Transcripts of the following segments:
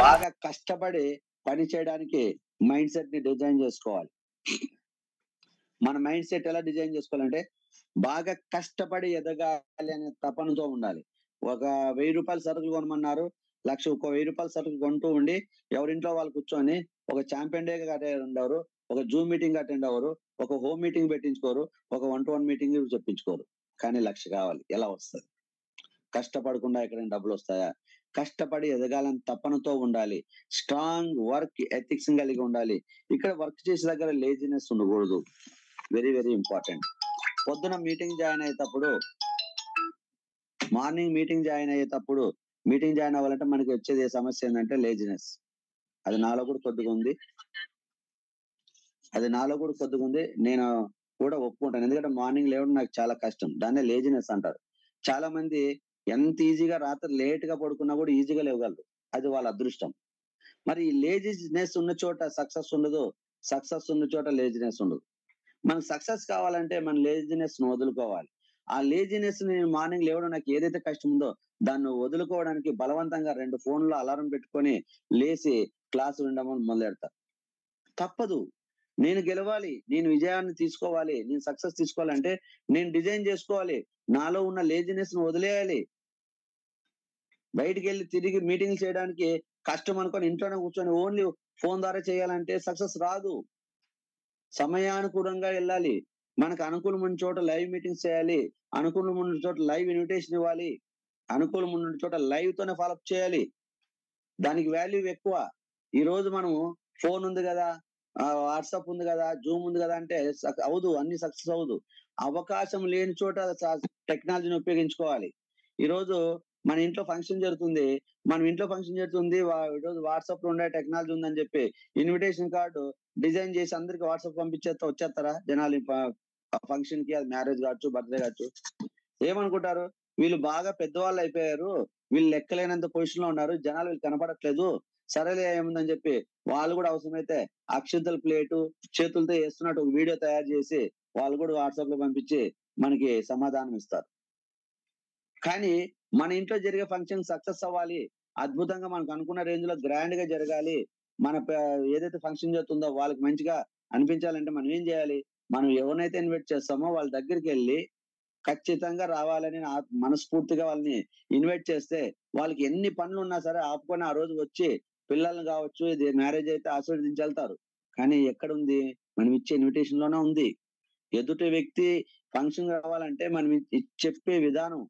బాగా కష్టపడి పని చేయడానికి మైండ్ సెట్ ని డిజైన్ చేసుకోవాలి. మన మైండ్ సెట్ ఎలా డిజైన్ చేసుకోవాలంటే బాగా కష్టపడి ఎదగాలి అనే తపనతో ఉండాలి. ఒక 1000 రూపాయల సరుకులు కొనమన్నారు, ఒక 1000 రూపాయల సరుకులు కొంటూ ఉండి ఎవరింట్లో వాళ్ళు కూర్చొని ఒక ఛాంపియన్ డే అటెండ్ అవ్వరు, ఒక జూమ్ మీటింగ్ అటెండ్ అవ్వరు, ఒక హోమ్ మీటింగ్ పెట్టించుకోరు, ఒక 1-to-1 మీటింగ్ చెప్పించుకోరు. కానీ లక్ష కావాలి, ఎలా వస్తుంది? కష్టపడకుండా ఎక్కడైనా డబ్బులు వస్తాయా? కష్టపడి ఎదగాలని తపనతో ఉండాలి. స్ట్రాంగ్ వర్క్ ఎథిక్స్ కలిగి ఉండాలి. ఇక్కడ వర్క్ చేసే దగ్గర లేజినెస్ ఉండకూడదు. Very very important. పొద్దున మీటింగ్ జాయిన్ అయ్యేటప్పుడు, మార్నింగ్ మీటింగ్ జాయిన్ అవ్వాలంటే మనకి వచ్చేది సమస్య ఏంటంటే లేజినెస్. అది నాలో కూడా కొద్దిగా ఉంది. నేను కూడా ఒప్పుకుంటాను. ఎందుకంటే మార్నింగ్ లేవడం నాకు చాలా కష్టం. దాన్నే లేజినెస్ అంటారు. చాలా మంది ఎంత ఈజీగా రాత్రి లేట్ గా పడుకున్నా కూడా ఈజీగా లేవగలరు. అది వాళ్ళ అదృష్టం. మరి ఈ లేజినెస్ ఉన్న చోట సక్సెస్ ఉండదు, సక్సెస్ ఉన్న చోట లేజినెస్ ఉండదు. మనకు సక్సెస్ కావాలంటే మన లేజినెస్ ను వదులుకోవాలి. ఆ లేజినెస్ ని మార్నింగ్ లేవడం నాకు ఏదైతే కష్టం ఉందో దాన్ని వదులుకోవడానికి బలవంతంగా 2 ఫోన్లు అలారం పెట్టుకొని లేచి క్లాసు వినడం మొదలెడతారు. తప్పదు. నేను గెలవాలి, నేను విజయాన్ని తీసుకోవాలి, నేను సక్సెస్ తీసుకోవాలంటే నేను డిజైన్ చేసుకోవాలి. నాలో ఉన్న లేజినెస్ ను వదిలేయాలి. బయటికి వెళ్ళి తిరిగి మీటింగ్లు చేయడానికి కష్టం అనుకొని ఇంట్లోనే కూర్చొని ఓన్లీ ఫోన్ ద్వారా చేయాలంటే సక్సెస్ రాదు. సమయానుకూలంగా వెళ్ళాలి. మనకు అనుకూలమైన చోట లైవ్ మీటింగ్స్ చేయాలి, అనుకూలమైన చోట లైవ్ ఇన్విటేషన్ ఇవ్వాలి, అనుకూలమైన చోట లైవ్ తోనే ఫాలోఅప్ చేయాలి. దానికి వాల్యూ ఎక్కువ. ఈ రోజు మనము ఫోన్ ఉంది కదా, వాట్సాప్ ఉంది కదా, జూమ్ ఉంది కదా అంటే అవదు, అన్ని సక్సెస్ అవదు. అవకాశం లేని చోట టెక్నాలజీని ఉపయోగించుకోవాలి. ఈ రోజు మన ఇంట్లో ఫంక్షన్ జరుగుతుంది, ఈరోజు వాట్సాప్ లో ఉండే టెక్నాలజీ ఉందని చెప్పి ఇన్విటేషన్ కార్డు డిజైన్ చేసి అందరికి వాట్సాప్ పంపించేస్తా వచ్చేస్తారా జనాలు? ఫంక్షన్ కి, అది మ్యారేజ్ కావచ్చు, బర్త్డే కావచ్చు. ఏమనుకుంటారు? వీళ్ళు బాగా పెద్దవాళ్ళు అయిపోయారు, వీళ్ళు లెక్కలేనంత పొజిషన్ లో ఉన్నారు, జనాలు వీళ్ళు కనపడట్లేదు, సరేలే ఏముందని చెప్పి వాళ్ళు కూడా అవసరమైతే అక్షింతల ప్లేటు చేతులతో వేస్తున్నట్టు ఒక వీడియో తయారు చేసి వాళ్ళు కూడా వాట్సాప్ లో పంపించి మనకి సమాధానం ఇస్తారు. కానీ మన ఇంట్లో జరిగే ఫంక్షన్ సక్సెస్ అవ్వాలి, అద్భుతంగా మనకు అనుకున్న రేంజ్ లో గ్రాండ్ గా జరగాలి, మన ఏదైతే ఫంక్షన్ జరుగుతుందో వాళ్ళకి మంచిగా అనిపించాలంటే మనం ఏం చేయాలి? మనం ఎవరినైతే ఇన్వైట్ చేస్తామో వాళ్ళ దగ్గరికి వెళ్ళి ఖచ్చితంగా రావాలని మనస్ఫూర్తిగా వాళ్ళని ఇన్వైట్ చేస్తే వాళ్ళకి ఎన్ని పనులు ఉన్నా సరే ఆపుకొని ఆ రోజు వచ్చి పిల్లల్ని కావచ్చు, ఇది మ్యారేజ్ అయితే ఆశీర్వదించి వెళ్తారు. కానీ ఎక్కడుంది? మనం ఇచ్చే ఇన్విటేషన్ లోనే ఉంది. ఎదుటి వ్యక్తి ఫంక్షన్ రావాలంటే మనం చెప్పే విధానం,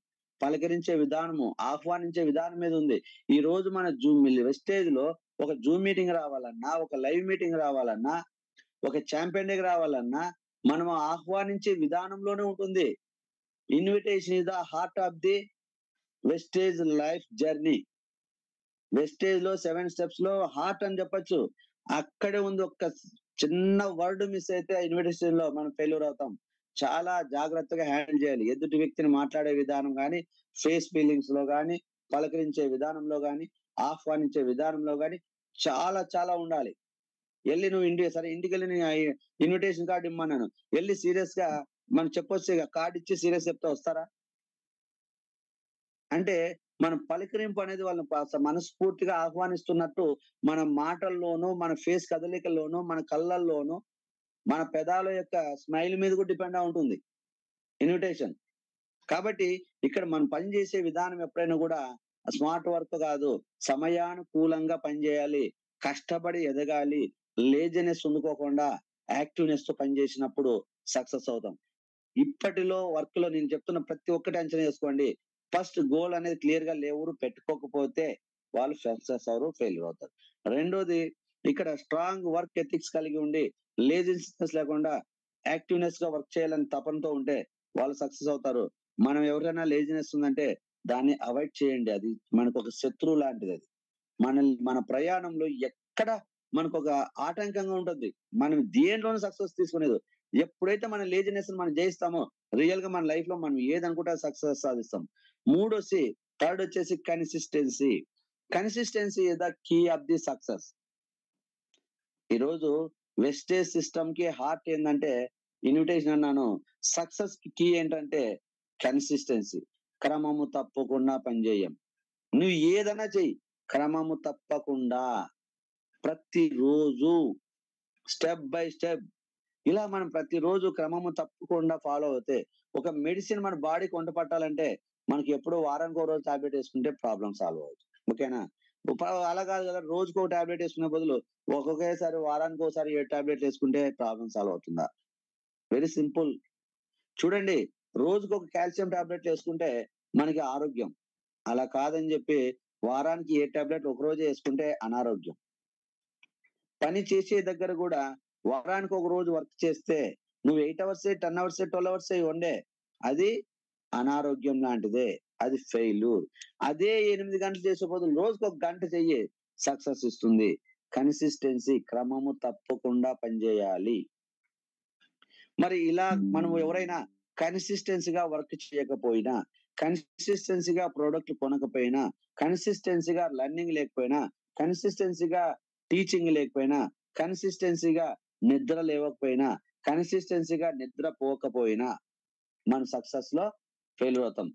పలకరించే విధానము, ఆహ్వానించే విధానం మీద ఉంది. ఈ రోజు మన వెస్టేజ్ లో ఒక జూమ్ మీటింగ్ రావాలన్నా, ఒక లైవ్ మీటింగ్ రావాలన్నా, ఒక ఛాంపియన్ డే రావాలన్నా మనం ఆహ్వానించే విధానంలోనే ఉంటుంది. Invitation is the heart of the Vestige life journey. Vestige లో 7 steps లో హార్ట్ అని చెప్పొచ్చు. అక్కడే ఉంది. ఒక్క చిన్న వర్డ్ మిస్ అయితే ఇన్విటేషన్ లో మనం ఫెయిల్యూర్ అవుతాం. చాలా జాగ్రత్తగా హ్యాండిల్ చేయాలి. ఎదుటి వ్యక్తిని మాట్లాడే విధానం కానీ, ఫేస్ ఫీలింగ్స్ లో కానీ, పలకరించే విధానంలో కానీ, ఆహ్వానించే విధానంలో కానీ చాలా చాలా ఉండాలి. వెళ్ళి నువ్వు ఇంటికి వెళ్ళి ఇన్విటేషన్ కార్డు ఇమ్మన్నాను, వెళ్ళి సీరియస్ గా మనం చెప్పొచ్చు, కార్డు ఇచ్చి సీరియస్ చెప్తే వస్తారా? అంటే మన పలకరింపు అనేది వాళ్ళని మనస్ఫూర్తిగా ఆహ్వానిస్తున్నట్టు మన మాటల్లోనూ, మన ఫేస్ కదలికల్లోనూ, మన కళ్ళల్లోనూ, మన పెదాల యొక్క స్మైల్ మీద కూడా డిపెండ్ అయి ఉంటుంది ఇన్విటేషన్. కాబట్టి ఇక్కడ మనం పనిచేసే విధానం ఎప్పుడైనా కూడా స్మార్ట్ వర్క్ కాదు, సమయానుకూలంగా పనిచేయాలి, కష్టపడి ఎదగాలి, లేజినెస్ ఉండుకోకుండా యాక్టివ్నెస్ తో పనిచేసినప్పుడు సక్సెస్ అవుతాం. ఇప్పటిలో వర్క్ లో నేను చెప్తున్న ప్రతి ఒక్కటి అంచనా వేసుకోండి. ఫస్ట్ గోల్ అనేది క్లియర్ గా ఎవరు పెట్టుకోకపోతే వాళ్ళు సక్సెస్ అవరు, ఫెయిల్యూర్ అవుతారు. రెండోది, ఇక్కడ స్ట్రాంగ్ వర్క్ ఎథిక్స్ కలిగి ఉండి లేజినెస్ లేకుండా యాక్టివ్నెస్ గా వర్క్ చేయాలని తపనతో ఉంటే వాళ్ళు సక్సెస్ అవుతారు. మనం ఎవరైనా లేజినెస్ ఉందంటే దాన్ని అవాయిడ్ చేయండి. అది మనకు ఒక శత్రువు లాంటిది. అది మన ప్రయాణంలో ఎక్కడ మనకు ఒక ఆటంకంగా ఉంటుంది. మనం దేంట్లోనూ సక్సెస్ తీసుకునేది. ఎప్పుడైతే మన లేజినెస్ మనం జయిస్తామో రియల్ గా మన లైఫ్ లో మనం ఏదనుకుంటే సక్సెస్ సాధిస్తాం. థర్డ్ వచ్చేసి consistency. Consistency is the key of the success. ఈరోజు వెస్టేజ్ సిస్టమ్ కి హార్ట్ ఏంటంటే ఇన్విటేషన్ అన్నాను. సక్సెస్ కి కీ ఏంటంటే కన్సిస్టెన్సీ. క్రమము తప్పకుండా పనిచేయం. నువ్వు ఏదైనా చెయ్యి, క్రమము తప్పకుండా ప్రతిరోజు స్టెప్ బై స్టెప్ ఇలా మనం ప్రతిరోజు క్రమము తప్పకుండా ఫాలో అవుతే ఒక మెడిసిన్ మన బాడీకి వంట పట్టాలంటే మనకి ఎప్పుడో వారానికి ఒక రోజు టాబ్లెట్ వేసుకుంటే ప్రాబ్లం సాల్వ్ అవుతుంది. ఓకేనా? అలా కాదు కదా, రోజుకు ఒక టాబ్లెట్ వేసుకునే బదులు ఒక్కొక్కసారి వారానికి ఒకసారి 7 టాబ్లెట్లు వేసుకుంటే ప్రాబ్లం సాల్వ్ అవుతుందా? Very simple. చూడండి, రోజుకు ఒక కాల్షియం టాబ్లెట్ వేసుకుంటే మనకి ఆరోగ్యం. అలా కాదని చెప్పి వారానికి 7 టాబ్లెట్లు ఒక రోజే వేసుకుంటే అనారోగ్యం. పని చేసే దగ్గర కూడా వారానికి ఒక రోజు వర్క్ చేస్తే నువ్వు 8 అవర్స్ 10 అవర్స్ 12 అవర్స్ వండే అది అనారోగ్యం లాంటిదే, అది ఫెయిల్యూర్. అదే 8 గంటలు చేసే బదులు రోజుకు ఒక గంట చెయ్యి, సక్సెస్ ఇస్తుంది. కన్సిస్టెన్సీ, క్రమము తప్పకుండా పనిచేయాలి. మరి ఇలా మనం ఎవరైనా కన్సిస్టెన్సీగా వర్క్ చేయకపోయినా, కన్సిస్టెన్సీగా ప్రోడక్ట్ కొనకపోయినా, కన్సిస్టెన్సీగా లర్నింగ్ లేకపోయినా, కన్సిస్టెన్సీగా టీచింగ్ లేకపోయినా, కన్సిస్టెన్సీగా నిద్ర లేవకపోయినా, కన్సిస్టెన్సీగా నిద్ర పోకపోయినా మనం సక్సెస్ లో ఫెయిల్యూర్ అవుతాం.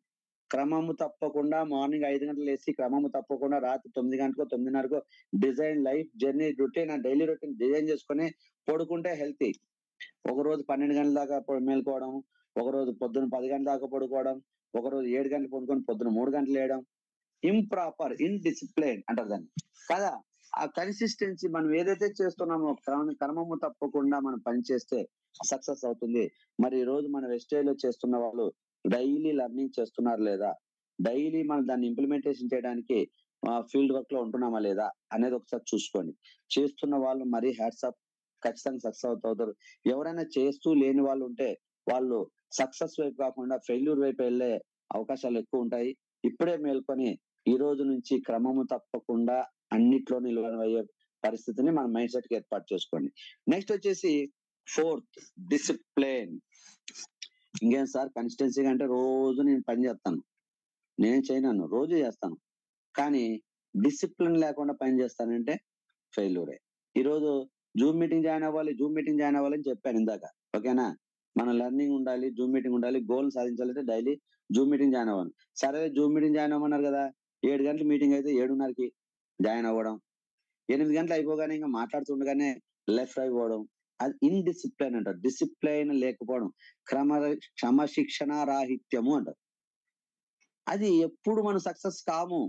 క్రమము తప్పకుండా మార్నింగ్ 5 గంటలు లేసి క్రమము తప్పకుండా రాత్రి 9 గంటకో 9:30కో design life journey routine daily routine design చేసుకొని పడుకుంటే హెల్తీ. ఒకరోజు 12 గంటల దాకా మేల్కోవడం, ఒకరోజు పొద్దున 10 గంటల దాకా పడుకోవడం, ఒకరోజు 7 గంటలు పడుకొని పొద్దున 3 గంటలు లేయడం, ఇంప్రాపర్, ఇన్‌డిసిప్లిన్ అంటారు దాన్ని. కదా! ఆ కన్సిస్టెన్సీ మనం ఏదైతే చేస్తున్నామో క్రమము తప్పకుండా మనం పని చేస్తే సక్సెస్ అవుతుంది. మరి ఈ రోజు మన వెస్టేజ్‌లో చేస్తున్న వాళ్ళు డైలీ లర్నింగ్ చేస్తున్నారు లేదా? డైలీ మనం దాన్ని ఇంప్లిమెంటేషన్ చేయడానికి ఫీల్డ్ వర్క్ లో ఉంటున్నామా లేదా అనేది ఒకసారి చూసుకోండి. చేస్తున్న వాళ్ళు మరీ హ్యాట్స్ ఆఫ్, ఖచ్చితంగా సక్సెస్ అవుతారు. ఎవరైనా చేస్తూ లేని వాళ్ళు ఉంటే వాళ్ళు సక్సెస్ వైపు కాకుండా ఫెయిల్యూర్ వైపు వెళ్ళే అవకాశాలు ఎక్కువ ఉంటాయి. ఇప్పుడే మేల్కొని ఈ రోజు నుంచి క్రమము తప్పకుండా అన్నిట్లో నిలవయ్యే పరిస్థితిని మన మైండ్ సెట్ కి ఏర్పాటు చేసుకోండి. నెక్స్ట్ వచ్చేసి 4th డిసిప్లిన్. ఇంకేం సార్ కన్సిస్టెన్సీగా అంటే రోజు నేను పని చేస్తాను, నేనేం చేయను, రోజు చేస్తాను, కానీ డిసిప్లిన్ లేకుండా పని చేస్తానంటే ఫెయిల్యూరే. ఈరోజు జూమ్ మీటింగ్ జాయిన్ అవ్వాలని చెప్పాను ఇందాక. ఓకేనా? మన లర్నింగ్ ఉండాలి, జూమ్ మీటింగ్ ఉండాలి, గోల్ సాధించాలంటే డైలీ జూమ్ మీటింగ్ జాయిన్ అవ్వాలి. సరే జూమ్ మీటింగ్ జాయిన్ అవ్వమన్నారు కదా, 7 గంటల మీటింగ్ అయితే 7:30కి జాయిన్ అవ్వడం, 8 గంటలు అయిపోగానే ఇంకా మాట్లాడుతుండగానే లెఫ్ట్ అయిపోవడం, అది ఇన్‌డిసిప్లిన్ అంటారు. డిసిప్లైన్ లేకపోవడం, క్రమశిక్షణ రాహిత్యము అంటారు. అది ఎప్పుడు మనం సక్సెస్ కాము.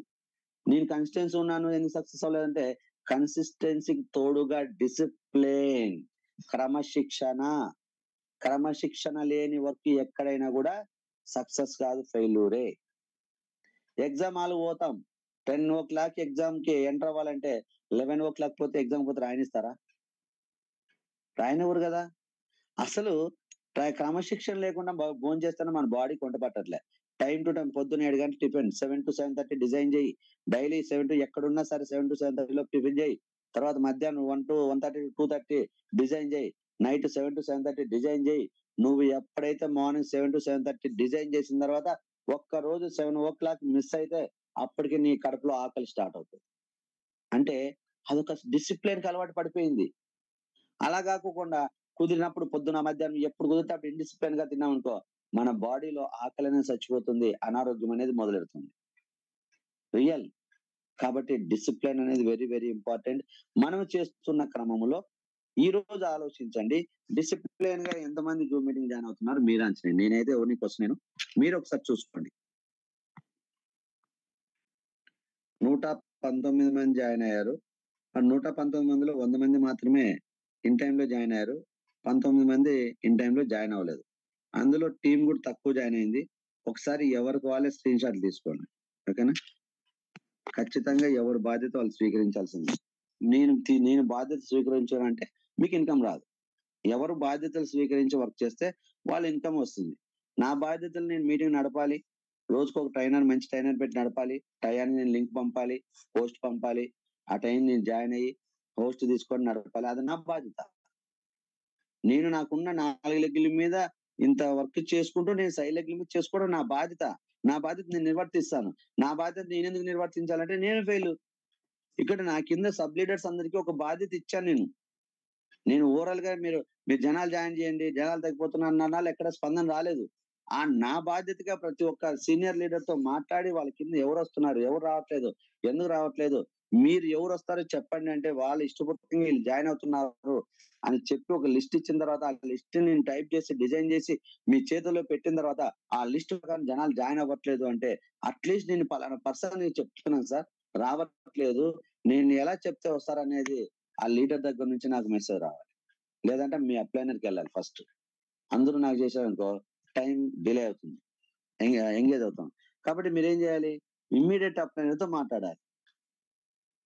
నేను కన్సిస్టెన్సీ ఉన్నాను, ఎందుకు సక్సెస్ అవ్వలేదంటే కన్సిస్టెన్సీకి తోడుగా డిసిప్లిన్, క్రమశిక్షణ లేని వర్క్ ఎక్కడైనా కూడా సక్సెస్ కాదు, ఫెయిల్యూరే. ఎగ్జామ్ హాల్ పోతాం, 10 o'clock ఎగ్జామ్ కి ఎంటర్ అవ్వాలంటే 11 o'clock పోతే ఎగ్జామ్ పోతే రాయనిస్తారా? రాయనివ్వరు కదా. అసలు క్రమశిక్షణ లేకుండా భోజనం చేస్తేనే మన బాడీకి వంట పట్టట్లే. టైం టు టైం పొద్దున్న 7 గంటలు టిఫిన్, 7 to 7:30 డిజైన్ చేయి. డైలీ 7 to ఎక్కడున్నా సరే 7 to 7:30 లోపు టిఫిన్ చేయి. తర్వాత మధ్యాహ్నం 1 to 1:30 to 2:30 డిజైన్ చేయి. నైట్ 7 to 7:30 డిజైన్ చేయి. నువ్వు ఎప్పుడైతే మార్నింగ్ 7 to 7:30 డిజైన్ చేసిన తర్వాత ఒక్క రోజు 7 o'clock మిస్ అయితే అప్పటికి నీ కడుపులో ఆకలి స్టార్ట్ అవుతుంది. అంటే అదొక డిసిప్లిన్ కి అలవాటు పడిపోయింది. అలా కాకుండా కుదిరినప్పుడు పొద్దున మధ్యాహ్నం ఎప్పుడు కుదిరితే అప్పుడు ఇండిసిప్లిన్ గా తిన్నామనుకో, మన బాడీలో ఆకలి అనేది చచ్చిపోతుంది, అనారోగ్యం అనేది మొదలెడుతుంది. రియల్. కాబట్టి డిసిప్లిన్ అనేది వెరీ వెరీ ఇంపార్టెంట్. మనం చేస్తున్న క్రమంలో ఈ రోజు ఆలోచించండి, డిసిప్లిన్ గా ఎంతమంది జూమ్ మీటింగ్ జాయిన్ అవుతున్నారు మీరు అంచనా. నేనైతే ఎవరిని క్వశ్చన్, మీరు ఒకసారి చూసుకోండి. 119 మంది జాయిన్ అయ్యారు. ఆ 119 మందిలో 100 మంది మాత్రమే ఇన్ టైమ్ లో జాయిన్ అయ్యారు. 19 మంది ఇన్ టైమ్ లో జాయిన్ అవ్వలేదు. అందులో టీం కూడా తక్కువ జాయిన్ అయింది. ఒకసారి ఎవరికి వాళ్ళే స్క్రీన్ షాట్ తీసుకోండి. ఓకేనా? ఖచ్చితంగా ఎవరి బాధ్యత వాళ్ళు స్వీకరించాల్సింది. నేను బాధ్యత స్వీకరించానంటే మీకు ఇన్కమ్ రాదు. ఎవరు బాధ్యతలు స్వీకరించి వర్క్ చేస్తే వాళ్ళ ఇన్కమ్ వస్తుంది. నా బాధ్యతలు నేను మీటింగ్ నడపాలి, రోజుకు ఒక ట్రైనర్, మంచి ట్రైనర్ పెట్టి నడపాలి, టయానికి నేను లింక్ పంపాలి, పోస్ట్ పంపాలి, ఆ టైం నేను జాయిన్ అయ్యి హోస్ట్ తీసుకొని నడపాలి, అది నా బాధ్యత. నేను నాకున్న 4 లెగ్గుల మీద ఇంత వర్క్ చేసుకుంటూ నేను సైడ్ లెగ్గుల మీద చేసుకోవడం నా బాధ్యత. నా బాధ్యత నేను నిర్వర్తిస్తాను. నా బాధ్యత నేను ఎందుకు నిర్వర్తించాలంటే నేను ఫెయిల్. ఇక్కడ నా కింద సబ్ లీడర్స్ అందరికీ ఒక బాధ్యత ఇచ్చాను నేను ఓవరాల్ గా మీరు జనాలు జాయిన్ చేయండి, జనాలు తగ్గిపోతున్నారు అన్నాళ్ళు ఎక్కడ స్పందన రాలేదు. నా బాధ్యతగా ప్రతి ఒక్క సీనియర్ లీడర్ తో మాట్లాడి వాళ్ళ కింద ఎవరు వస్తున్నారు, ఎవరు రావట్లేదు, ఎందుకు రావట్లేదు, మీరు ఎవరు వస్తారో చెప్పండి అంటే వాళ్ళు ఇష్టపూర్వకంగా వీళ్ళు జాయిన్ అవుతున్నారు అని చెప్పి ఒక లిస్ట్ ఇచ్చిన తర్వాత ఆ లిస్ట్ నేను టైప్ చేసి డిజైన్ చేసి మీ చేతుల్లో పెట్టిన తర్వాత ఆ లిస్ట్ ప్రకారం జనాలు జాయిన్ అవ్వట్లేదు అంటే అట్లీస్ట్ నేను పలానా పర్సన్ చెప్తున్నాను సార్ రావట్లేదు, నేను ఎలా చెప్తే వస్తారనేది ఆ లీడర్ దగ్గర నుంచి నాకు మెసేజ్ రావాలి, లేదంటే మీ అప్లైనర్కి వెళ్ళాలి ఫస్ట్. అందరూ నాకు చేశారనుకో టైం డిలే అవుతుంది, ఎంగేజ్ అవుతాం. కాబట్టి మీరేం చేయాలి, ఇమ్మీడియట్ అప్లైనర్ తో మాట్లాడాలి.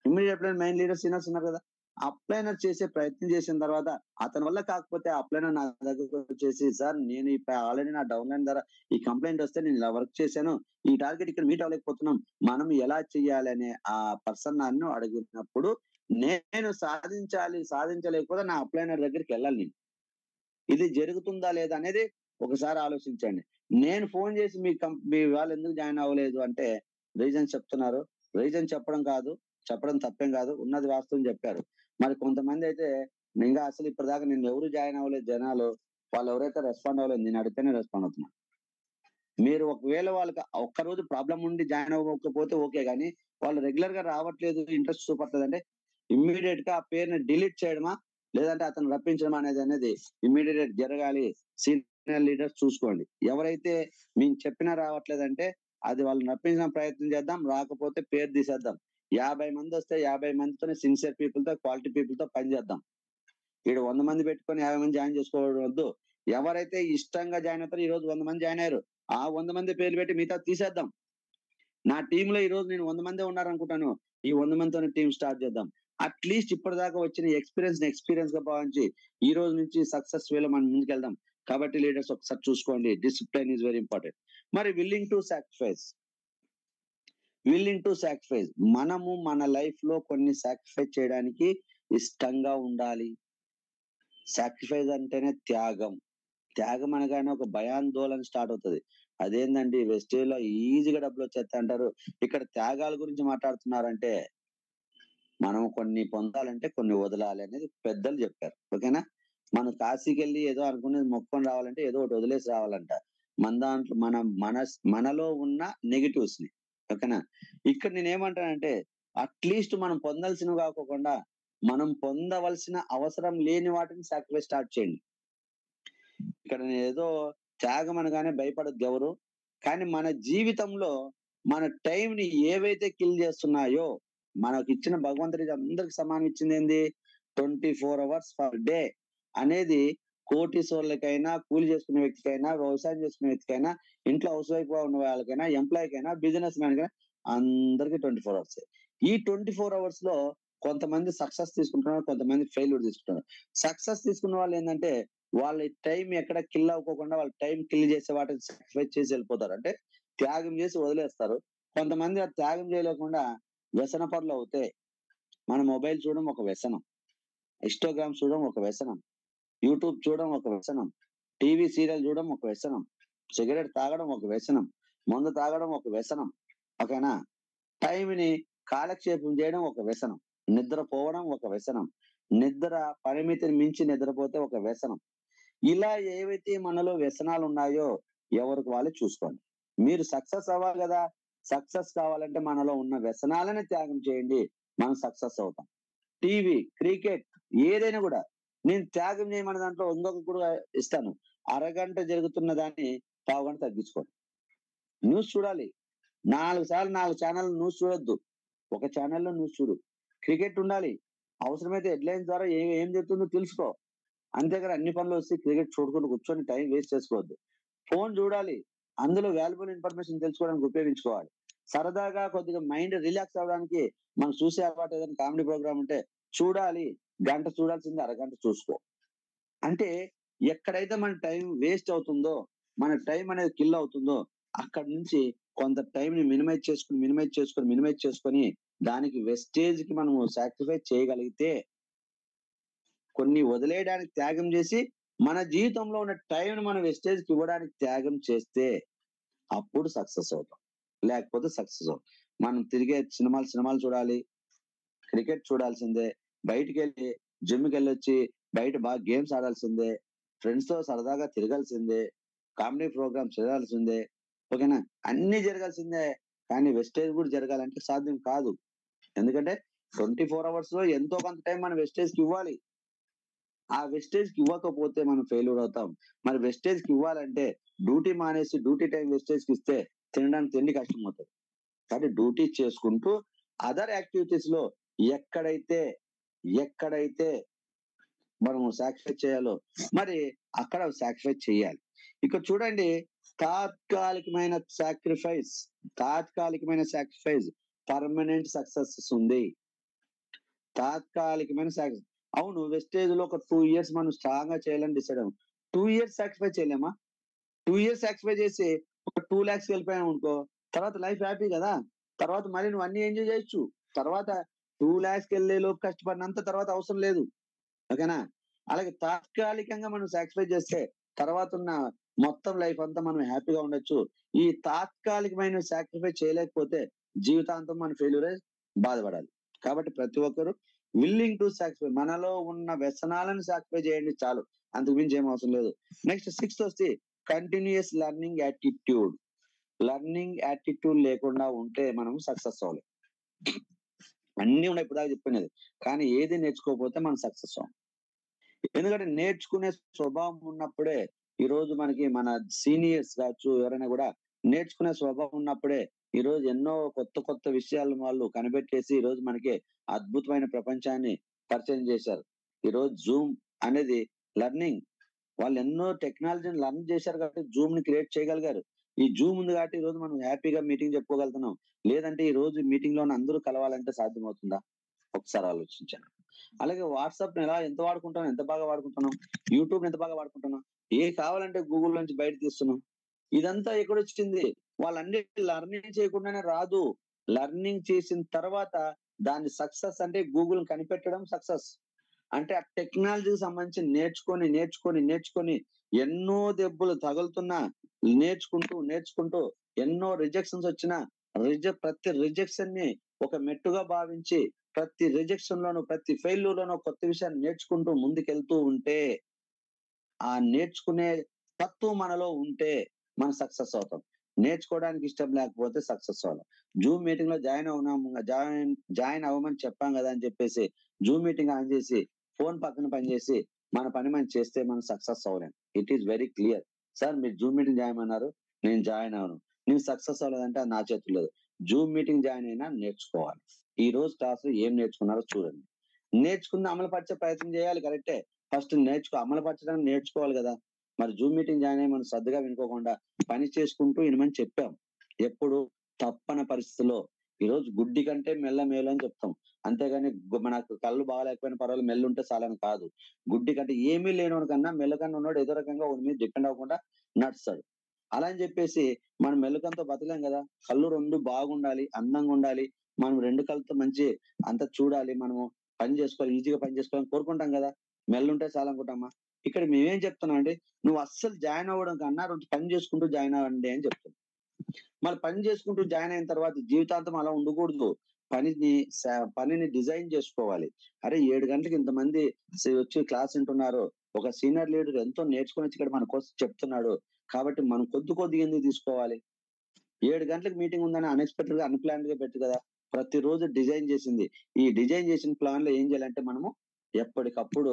ఇమ్మీడియట్ అప్లైనర్ మెయిన్ లీడర్ సీనియర్స్ ఉన్నారు కదా, అప్లైనర్ చేసే ప్రయత్నం చేసిన తర్వాత అతని వల్ల కాకపోతే అప్లైనర్ నా దగ్గరకు వచ్చేసి సార్ నేను ఆల్రెడీ నా డౌన్లైన్ ద్వారా ఈ కంప్లైంట్ వస్తే నేను ఇలా వర్క్ చేశాను, ఈ టార్గెట్ ఇక్కడ మీట్ అవ్వలేకపోతున్నాం, మనం ఎలా చేయాలి అనే ఆ పర్సన్ నన్ను అడిగినప్పుడు నేను సాధించలేకపోతే నా అప్లైనర్ దగ్గరికి వెళ్ళాలి. నేను ఇది జరుగుతుందా లేదా అనేది ఒకసారి ఆలోచించండి. నేను ఫోన్ చేసి మీ వాళ్ళు ఎందుకు జాయిన్ అవ్వలేదు అంటే రీజన్ చెప్తున్నారు. రీజన్ చెప్పడం తప్పేం కాదు, ఉన్నది వాస్తవం చెప్పారు. మరి కొంతమంది అయితే ఇంకా అసలు ఇప్పటిదాకా నేను ఎవరు జాయిన్ అవ్వలేదు జనాలు, వాళ్ళు ఎవరైతే రెస్పాండ్ అవ్వలేదు నేను అడిగితేనే రెస్పాండ్ అవుతున్నా. మీరు ఒకవేళ వాళ్ళకి ఒక్కరోజు ప్రాబ్లం ఉండి జాయిన్ అవ్వకపోతే ఓకే, కానీ వాళ్ళు రెగ్యులర్ గా రావట్లేదు, ఇంట్రెస్ట్ చూపట్లేదు అంటే ఇమ్మీడియట్ గా ఆ పేరుని డిలీట్ చేయడమా లేదంటే అతను రప్పించడం అనేది ఇమ్మీడియట్ జరగాలి. సీనియర్ లీడర్స్ చూసుకోండి, ఎవరైతే మేము చెప్పినా రావట్లేదంటే అది వాళ్ళని రప్పించిన ప్రయత్నం చేద్దాం, రాకపోతే పేరు తీసేద్దాం. 50 మంది వస్తే 50 మందితోనే సిన్సియర్ పీపుల్ తో క్వాలిటీ పీపుల్ తో పని చేద్దాం. ఈడు 100 మంది పెట్టుకొని 50 మంది జాయిన్ చేసుకోవడం వద్దు. ఎవరైతే ఇష్టంగా జాయిన్ అవుతారో ఈ రోజు 100 మంది జాయిన్ అయ్యారు, ఆ 100 మంది పేర్లు పెట్టి మిగతా తీసేద్దాం. నా టీమ్ లో ఈ రోజు నేను 100 మందే ఉన్నారనుకుంటాను, ఈ 100 మందితోనే టీం స్టార్ట్ చేద్దాం. అట్లీస్ట్ ఇప్పటిదాకా వచ్చిన ఎక్స్పీరియన్స్ గా భావించి ఈ రోజు నుంచి సక్సెస్ వేలో మనం ముందుకెళ్దాం. కాబట్టి లీడర్స్ ఒకసారి చూసుకోండి, డిసిప్లిన్ ఈజ్ వెరీ ఇంపార్టెంట్. మరి విల్లింగ్ టు సాక్రిఫైస్ మనము మన లైఫ్ లో కొన్ని సాక్రిఫైస్ చేయడానికి ఇష్టంగా ఉండాలి. సాక్రిఫైస్ అంటేనే త్యాగం. త్యాగం అనగానే ఒక భయాందోళన స్టార్ట్ అవుతుంది. అదేందండి వెస్టేజ్ లో ఈజీగా డబ్బులు వచ్చేస్తా అంటారు, ఇక్కడ త్యాగాల గురించి మాట్లాడుతున్నారంటే మనం కొన్ని పొందాలంటే కొన్ని వదలాలి అనేది పెద్దలు చెప్పారు. ఓకేనా, మనం కాశీకి వెళ్ళి ఏదో అనుకునేది మొక్కుకొని రావాలంటే ఏదో ఒకటి వదిలేసి రావాలంట. మన దాంట్లో మనలో ఉన్న నెగిటివ్స్ ని. ఓకేనా, ఇక్కడ నేనేమంటానంటే అట్లీస్ట్ మనం పొందాల్సినవి కాకుండా మనం పొందవలసిన అవసరం లేని వాటిని సాక్రిఫైస్ స్టార్ట్ చేయండి. ఇక్కడ నేను ఏదో త్యాగం అనగానే భయపడద్దు ఎవరు, కానీ మన జీవితంలో మన టైం ని ఏవైతే కిల్ చేస్తున్నాయో, మనకి ఇచ్చిన భగవంతుడి అందరికి సమానం ఇచ్చింది ఏంది 24 hours పర్ డే అనేది. కోటీశ్వర్లకైనా, కూలి చేసుకునే వ్యక్తికైనా, వ్యవసాయం చేసుకునే వ్యక్తికైనా, ఇంట్లో హౌస్ వైఫ్ గా ఉన్న వాళ్ళకైనా, ఎంప్లాయీకైనా, బిజినెస్ మ్యాన్ కైనా అందరికి 24 hours. ఈ 24 hours లో కొంతమంది సక్సెస్ తీసుకుంటున్నారు, కొంతమంది ఫెయిల్యూర్ తీసుకుంటున్నారు. సక్సెస్ తీసుకున్న వాళ్ళు ఏంటంటే వాళ్ళ టైం ఎక్కడ కిల్ అవ్వకుండా వాళ్ళ టైం కిల్ చేసే వాటిని సాక్రిఫైస్ చేసి వెళ్ళిపోతారు, అంటే త్యాగం చేసి వదిలేస్తారు. కొంతమంది ఆ త్యాగం చేయలేకుండా వ్యసన పనులు అవుతాయి. మన మొబైల్ చూడడం ఒక వ్యసనం, ఇన్స్టాగ్రామ్ చూడడం ఒక వ్యసనం, యూట్యూబ్ చూడడం ఒక వ్యసనం, టీవీ సీరియల్ చూడడం ఒక వ్యసనం, సిగరెట్ తాగడం ఒక వ్యసనం, మందు తాగడం ఒక వ్యసనం. ఓకేనా, టైంని కాలక్షేపం చేయడం ఒక వ్యసనం, నిద్రపోవడం ఒక వ్యసనం, నిద్ర పరిమితిని మించి నిద్రపోతే ఒక వ్యసనం. ఇలా ఏవైతే మనలో వ్యసనాలు ఉన్నాయో ఎవరికి వాళ్ళు చూసుకోండి. మీరు సక్సెస్ అవ్వాలి కదా, సక్సెస్ కావాలంటే మనలో ఉన్న వ్యసనాలని త్యాగం చేయండి, మనం సక్సెస్ అవుతాం. టీవీ, క్రికెట్ ఏదైనా కూడా నేను త్యాగం చేయమన్న దాంట్లో ఇంకొక కూడా ఇస్తాను. అరగంట జరుగుతున్న దాన్ని పావుగంట తగ్గించుకోండి. న్యూస్ చూడాలి, 4 సార్లు 4 ఛానల్ న్యూస్ చూడొద్దు, ఒక ఛానల్లో న్యూస్ చూడు. క్రికెట్ ఉండాలి, అవసరమైతే హెడ్లైన్స్ ద్వారా ఏం జరుగుతుందో తెలుసుకో. అంతేగాని అన్ని పనులు వస్తే క్రికెట్ చూడుకుంటూ కూర్చొని టైం వేస్ట్ చేసుకోవద్దు. ఫోన్ చూడాలి, అందులో వాల్యుబుల్ ఇన్ఫర్మేషన్ తెలుసుకోవడానికి ఉపయోగించుకోవాలి. సరదాగా కొద్దిగా మైండ్ రిలాక్స్ అవ్వడానికి మనం చూసే అలవాటు ఏదైనా కామెడీ ప్రోగ్రామ్ ఉంటే చూడాలి, గంట చూడాల్సింది అరగంట చూసుకో. అంటే ఎక్కడైతే మన టైం వేస్ట్ అవుతుందో, మన టైం అనేది కిల్ అవుతుందో అక్కడ నుంచి కొంత టైం ని మినిమైజ్ చేసుకొని దానికి వెస్టేజ్ కి మనము సాక్రిఫైస్ చేయగలిగితే, కొన్ని వదిలేయడానికి త్యాగం చేసి మన జీవితంలో ఉన్న టైం మనం వెస్టేజ్ కి ఇవ్వడానికి త్యాగం చేస్తే అప్పుడు సక్సెస్ అవుతాం, లేకపోతే సక్సెస్ అవుతాం. మనం తిరిగే సినిమాలు చూడాలి, క్రికెట్ చూడాల్సిందే, బయటికి వెళ్ళి జిమ్కి వెళ్ళొచ్చి బయట బాగా గేమ్స్ ఆడాల్సిందే, ఫ్రెండ్స్ తో సరదాగా తిరగాల్సిందే, కామెడీ ప్రోగ్రామ్స్ చేయాల్సిందే. ఓకేనా, అన్ని జరగాల్సిందే. కానీ వెస్టేజ్ కూడా జరగాలంటే సాధ్యం కాదు. ఎందుకంటే 24 hours లో ఎంతో కొంత టైం మనం వెస్టేజ్ కి ఇవ్వాలి. ఆ వెస్టేజ్ కి ఇవ్వకపోతే మనం ఫెయిల్యూర్ అవుతాం. మరి వెస్టేజ్ కి ఇవ్వాలంటే డ్యూటీ మానేసి డ్యూటీ టైం వెస్టేజ్ కి ఇస్తే తినడానికి తిండి కష్టం అవుతుంది. కాబట్టి డ్యూటీ చేసుకుంటూ అదర్ యాక్టివిటీస్ లో ఎక్కడైతే ఎక్కడైతే మనం సాక్రిఫైస్ చేయాలో మరి అక్కడ సాక్రిఫైస్ చేయాలి. ఇక్కడ చూడండి, తాత్కాలికమైన సాక్రిఫైస్ పర్మనెంట్ సక్సెస్ ఉంది. తాత్కాలికమైన సాక్రిఫైస్. అవును, వెస్టేజ్ లో ఒక 2 years మనం స్ట్రాంగ్ గా చేయాలని డిసైడ్ అవ్వం. 2 years సాక్రిఫైస్ చేయలేమా? 2 years సాక్రిఫైస్ చేసి ఒక 2 lakhs వెళ్ళిపోయాం అనుకో, తర్వాత లైఫ్ హ్యాపీ కదా. తర్వాత మళ్ళీ నువ్వు అన్ని ఎంజాయ్ చేయొచ్చు. తర్వాత 2 lakhs వెళ్ళే లోపు కష్టపడినంత తర్వాత అవసరం లేదు. ఓకేనా? అలాగే తాత్కాలికంగా మనం సాక్రిఫైస్ చేస్తే తర్వాత ఉన్న మొత్తం లైఫ్ అంతా మనం హ్యాపీగా ఉండొచ్చు. ఈ తాత్కాలికమైన సాక్రిఫైస్ చేయలేకపోతే జీవితాంతం మన ఫెయిల్యూర్ బాధపడాలి. కాబట్టి ప్రతి ఒక్కరు విల్లింగ్ టు సాక్రిఫైస్, మనలో ఉన్న వ్యసనాలను సాక్రిఫైస్ చేయండి చాలు, అంతకు మించి ఏం అవసరం లేదు. నెక్స్ట్ 6th వచ్చి continuous learning attitude. Learning attitude లేకుండా ఉంటే మనం సక్సెస్ అవ్వలేం. అన్ని ఉన్నాయి ఇప్పుడు దాకా చెప్పినది, కానీ ఏది నేర్చుకోకపోతే మనం సక్సెస్ అవ్వం. ఎందుకంటే నేర్చుకునే స్వభావం ఉన్నప్పుడే ఈ రోజు మనకి మన సీనియర్స్ కావచ్చు ఎవరైనా కూడా నేర్చుకునే స్వభావం ఉన్నప్పుడే ఈ రోజు ఎన్నో కొత్త కొత్త విషయాలు వాళ్ళు కనిపెట్టేసి ఈ రోజు మనకి అద్భుతమైన ప్రపంచాన్ని పరిచయం చేశారు. ఈ రోజు జూమ్ అనేది లెర్నింగ్, వాళ్ళు ఎన్నో టెక్నాలజీని లర్న్ చేశారు కాబట్టి జూమ్ ని క్రియేట్ చేయగలిగారు. ఈ జూమ్ ఉంది కాబట్టి ఈ రోజు మనం హ్యాపీగా మీటింగ్ చెప్పుకోగలుగుతున్నాం. లేదంటే ఈ రోజు మీటింగ్ లో అందరూ కలవాలంటే సాధ్యమవుతుందా? ఒకసారి ఆలోచించండి. అలాగే వాట్సాప్ ని ఎంత వాడుకుంటున్నాం, ఎంత బాగా వాడుకుంటున్నాం, యూట్యూబ్ ఎంత బాగా వాడుకుంటున్నాం, ఏ కావాలంటే గూగుల్ నుంచి బయట తీస్తున్నాం. ఇదంతా ఎక్కడొచ్చింది? వాళ్ళన్నీ లర్నింగ్ చేయకుండానే రాదు. లర్నింగ్ చేసిన తర్వాత దాని సక్సెస్ అంటే గూగుల్ కనిపెట్టడం సక్సెస్. అంటే ఆ టెక్నాలజీకి సంబంధించి నేర్చుకొని ఎన్నో దెబ్బలు తగులుతున్నా నేర్చుకుంటూ ఎన్నో రిజెక్షన్స్ వచ్చినా ప్రతి రిజెక్షన్ ని ఒక మెట్టుగా భావించి ప్రతి రిజెక్షన్ లోను ప్రతి ఫెయిల్యూర్ లోను కొత్త విషయాన్ని నేర్చుకుంటూ ముందుకెళ్తూ ఉంటే, ఆ నేర్చుకునే తత్వం మనలో ఉంటే మనం సక్సెస్ అవుతాం. నేర్చుకోవడానికి ఇష్టం లేకపోతే సక్సెస్ అవ్వలేం. జూమ్ మీటింగ్ లో జాయిన్ అవ్వమని చెప్పాం కదా అని చెప్పేసి జూమ్ మీటింగ్ ఆన్ చేసి ఫోన్ పక్కన పని చేసి మన పని మనం చేస్తే మనం సక్సెస్ అవ్వలేం. It is very clear. Sir మీరు జూమ్ మీటింగ్ జాయిన్ అన్నారు, నేను జాయిన్ అవ్వను, నేను సక్సెస్ అవ్వలేదంటే అది నా చేతులు లేదు. జూమ్ మీటింగ్ జాయిన్ అయినా నేర్చుకోవాలి. ఈ రోజు క్లాస్ ఏం నేర్చుకున్నారో చూడండి. నేర్చుకున్న అమలు పరిచే ప్రయత్నం చేయాలి, కరెక్టే. ఫస్ట్ అమలు పరచడానికి నేర్చుకోవాలి కదా. మరి జూమ్ మీటింగ్ జాయిన్ అయ్యి మనం శ్రద్ధగా వినుకోకుండా పని చేసుకుంటూ వినమని చెప్పాం. ఎప్పుడు తప్పన పరిస్థితిలో ఈ రోజు గుడ్డి కంటే మెల్ల మేలు అని చెప్తాం. అంతేగాని మనకు కళ్ళు బాగాలేకపోయినా పర్వాలేదు మెల్లు ఉంటే చాలని కాదు. గుడ్డి కంటే ఏమీ లేనివాడి కన్నా మెల్లకన్నా ఉన్నాడు ఏదో రకంగా వాడి మీద డిపెండ్ అవ్వకుండా నడుస్తాడు. అలా అని చెప్పేసి మనం మెల్లకంతో బతలేం కదా. కళ్ళు 2 బాగుండాలి, అందంగా ఉండాలి, మనం 2 కళ్ళతో మంచి అంతా చూడాలి, మనము పని చేసుకోవాలి, ఈజీగా పని చేసుకోవాలని కోరుకుంటాం కదా. మెల్లుంటే చాలనుకుంటామా? ఇక్కడ మేమేం చెప్తున్నాం అంటే నువ్వు అస్సలు జాయిన్ అవ్వడం కన్నా 2 పని చేసుకుంటూ జాయిన్ అవ్వండి అని చెప్తున్నాం. మరి పని చేసుకుంటూ జాయిన్ అయిన తర్వాత జీవితాంతం అలా ఉండకూడదు. పనిని డిజైన్ చేసుకోవాలి. అరే 7 గంటలకు ఇంతమంది వచ్చి క్లాస్ వింటున్నారు, ఒక సీనియర్ లీడర్ ఎంతో నేర్చుకుని వచ్చి ఇక్కడ మన కోసం చెప్తున్నాడు, కాబట్టి మనం కొద్దిగా ఎందుకు తీసుకోవాలి? 7 గంటలకు మీటింగ్ ఉందని అన్ఎక్స్పెక్టెడ్ గా అన్ప్లాన్డ్ గా పెట్టు కదా. ప్రతిరోజు డిజైన్ చేసింది. ఈ డిజైన్ చేసిన ప్లాన్ లో ఏం చేయాలంటే మనము ఎప్పటికప్పుడు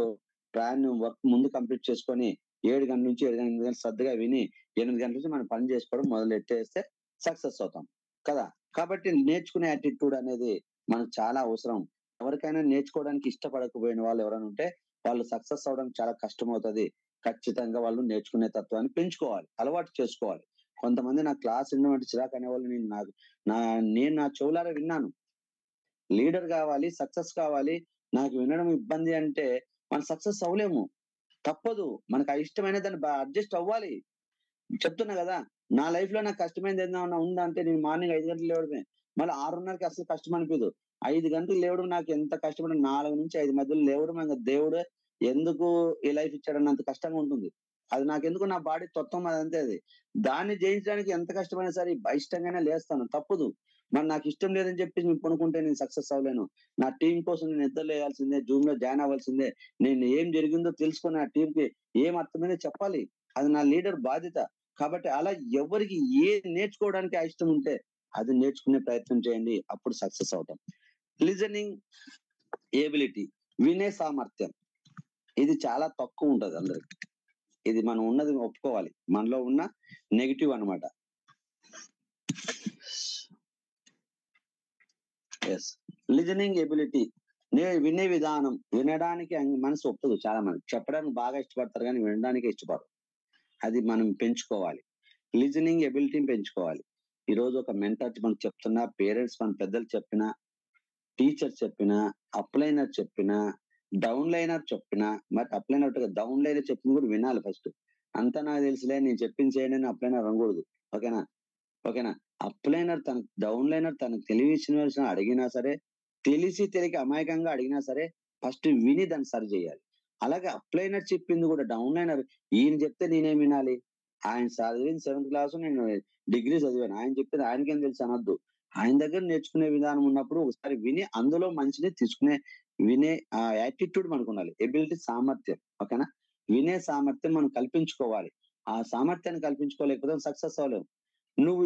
ప్లాన్ వర్క్ ముందు కంప్లీట్ చేసుకొని 7 గంటల నుంచి 8 గంటలు శ్రద్ధగా విని 8 గంటల నుంచి మనం పని చేసుకోవడం మొదలెట్టేస్తే సక్సెస్ అవుతాం కదా. కాబట్టి నేర్చుకునే యాటిట్యూడ్ అనేది మనకు చాలా అవసరం. ఎవరికైనా నేర్చుకోవడానికి ఇష్టపడకపోయిన వాళ్ళు ఎవరైనా ఉంటే వాళ్ళు సక్సెస్ అవడం చాలా కష్టం అవుతుంది. ఖచ్చితంగా వాళ్ళు నేర్చుకునే తత్వాన్ని పెంచుకోవాలి, అలవాటు చేసుకోవాలి. కొంతమంది నా క్లాస్ వినడం అంటే చిరాకు అనేవాళ్ళు నేను నా చెవులారా విన్నాను. లీడర్ కావాలి, సక్సెస్ కావాలి, నాకు వినడం ఇబ్బంది అంటే మనం సక్సెస్ అవ్వలేము. తప్పదు, మనకు ఇష్టమైన దాన్ని అడ్జస్ట్ అవ్వాలి. చెప్తున్నా కదా, నా లైఫ్ లో నాకు కష్టమైనది ఏదైనా ఉందా అంటే నేను మార్నింగ్ 5 గంటలు లేవడమే. మళ్ళీ 6:30కి అసలు కష్టం అనిపించదు. 5 గంటలు లేవడం నాకు ఎంత కష్టపడి 4 నుంచి 5 మధ్యలో లేవడం ఇంకా దేవుడే ఎందుకు ఈ లైఫ్ ఇచ్చాడన్నంత కష్టంగా ఉంటుంది. అది నాకెందుకు నా బాడీ తత్వం అదంతే. అది దాన్ని జయించడానికి ఎంత కష్టమైనా సరే ఇష్టంగానే లేస్తాను, తప్పదు. మరి నాకు ఇష్టం లేదని చెప్పి నేను కొనుక్కుంటే నేను సక్సెస్ అవ్వలేను. నా టీం కోసం నేను నిద్ర లేయాల్సిందే, జూమ్ లో జాయిన్ అవ్వాల్సిందే, నేను ఏం జరిగిందో తెలుసుకొని ఆ టీం కి ఏం అర్థమైందో చెప్పాలి. అది నా లీడర్ బాధ్యత. కాబట్టి అలా ఎవరికి నేర్చుకోవడానికి ఇష్టం ఉంటే అది నేర్చుకునే ప్రయత్నం చేయండి, అప్పుడు సక్సెస్ అవుతాం. లిజనింగ్ ఎబిలిటీ, వినే సామర్థ్యం, ఇది చాలా తక్కువ ఉంటది అందరికి. ఇది మనం ఉన్నది ఒప్పుకోవాలి, మనలో ఉన్న నెగిటివ్ అన్నమాట. ఎస్, లిజనింగ్ ఎబిలిటీ, వినే విధానం, వినడానికి మనసు ఒప్పదు. చాలా మంది చెప్పడానికి బాగా ఇష్టపడతారు కానీ వినడానికి ఇష్టపడరు. అది మనం పెంచుకోవాలి, లిజనింగ్ ఎబిలిటీని పెంచుకోవాలి. ఈ రోజు ఒక మెంటర్ మనకు చెప్తున్నా, పేరెంట్స్ మన పెద్దలు చెప్పినా, టీచర్ చెప్పినా, అప్లైనర్ చెప్పినా, డౌన్ లైనర్ చెప్పినా, మరి అప్లైనర్ డౌన్ లైనర్ చెప్పింది కూడా వినాలి ఫస్ట్. అంతా నాకు తెలుసులే, నేను చెప్పింది చేయండి అని అప్లైనర్ అనకూడదు. ఓకేనా? ఓకేనా? అప్లైనర్ తన డౌన్ లైనర్ తనకు తెలిసిన అడిగినా సరే, తెలిసి తెలియక అమాయకంగా అడిగినా సరే, ఫస్ట్ విని దాన్ని సరి చేయాలి. అలాగే అప్లైనర్ చెప్పింది కూడా డౌన్ లైనర్, ఈయన చెప్తే నేనేం వినాలి? ఆయన చదివింది 7th క్లాస్, నేను డిగ్రీ చదివాను, ఆయన చెప్తే ఆయనకేం తెలుసు అనొద్దు. ఆయన దగ్గర నేర్చుకునే విధానం ఉన్నప్పుడు ఒకసారి విని అందులో మంచిని తీసుకునే వినే ఆ యాటిట్యూడ్ మనకు ఉండాలి. ఎబిలిటీ, సామర్థ్యం. ఓకేనా? వినే సామర్థ్యం మనం కల్పించుకోవాలి. ఆ సామర్థ్యాన్ని కల్పించుకోలేకపోతే సక్సెస్ అవ్వలేము. నువ్వు